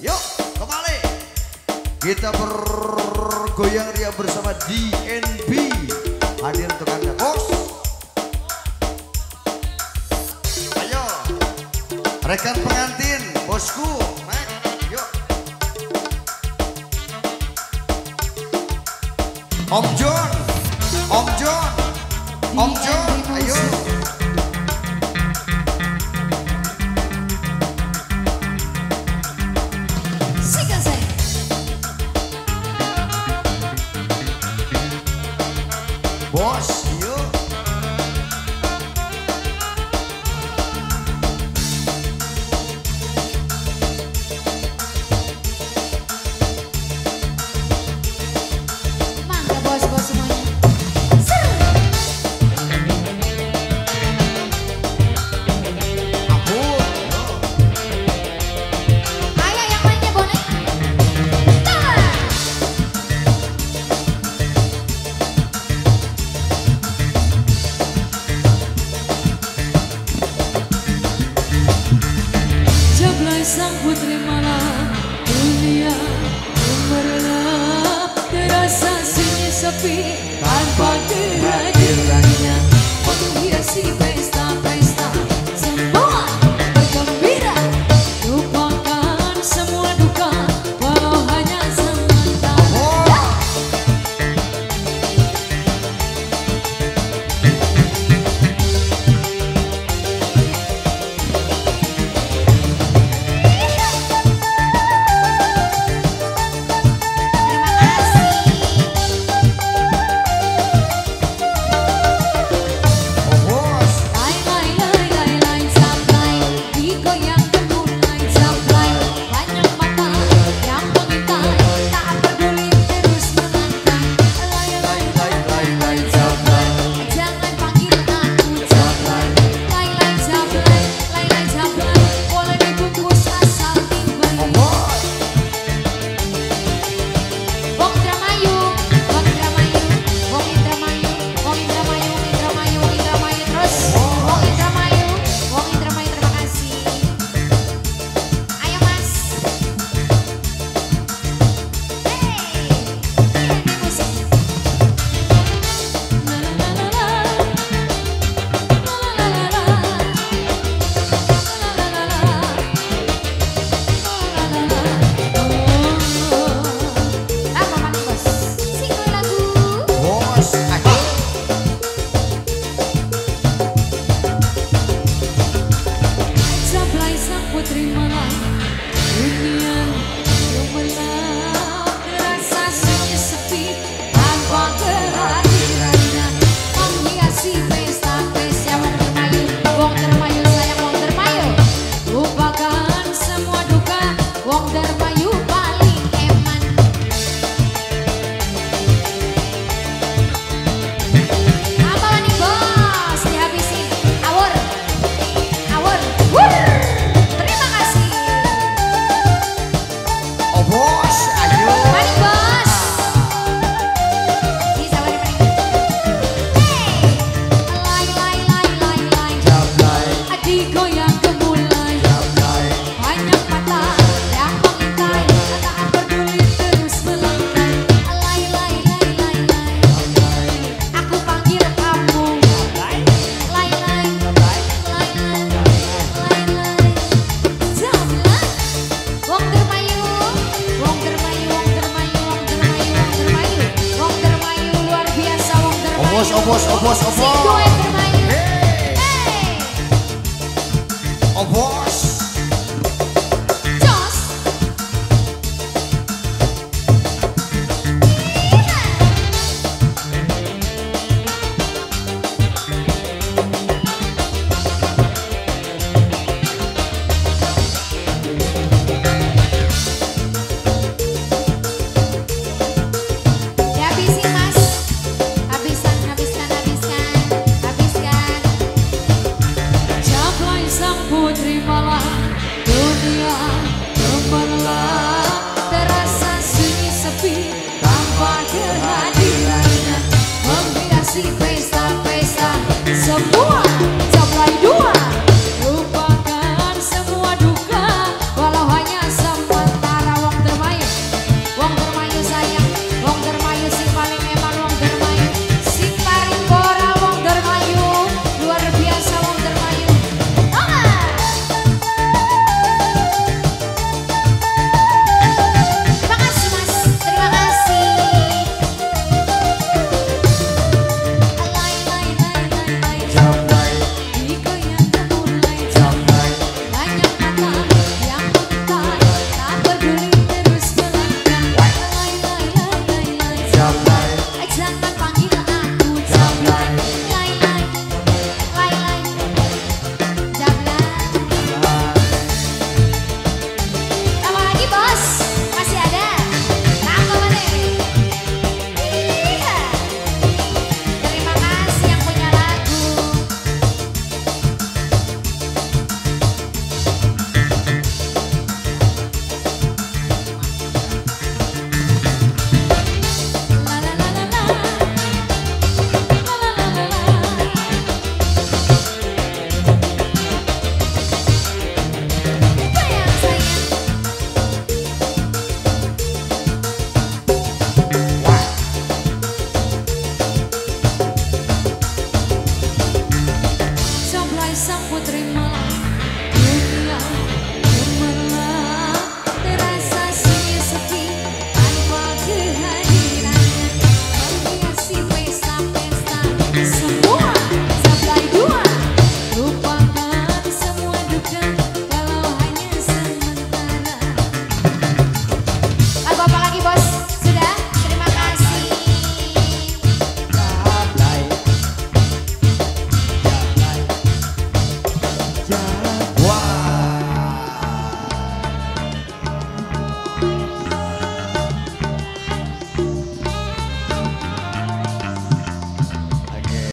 Yuk kembali kita bergoyang ria bersama DNB. Hadir untuk Anda bos. Ayo rekan pengantin bosku, Mak. Yuk Om John, Om John, Om John, ayo. Bos, yuk. Mangga bos-bos semuanya. Ayo yang lainnya boleh. Jablay sang putri malam, dunia gemerlap, terasa sunyi sepi tanpa kehadirannya. Menghiasi pesta-pesta, semua bergembira, lupakan semua duka, walau hanya sementara. Putri malam, dunia gemerlap, terasa sunyi sepi tanpa kehadirannya. Menghiasi pesta-pesta, wong dermayu sayang wong dermayu, lupakan semua duka, wong dermayu paling eman. Apa nih bos, dihabisin, awur, awur, wur. Bos, ayo. Mari bos. Bisa mari mari. Hey, lay. Jablay, Adik goyang gemulai. jablay. Banyak mata yang mengintai, tak peduli terus melangkai. Lay. Aku panggil kamu. Lay. Jablay. Wong dermayu. Wong dermayu luar biasa wong dermayu. Obos. Sing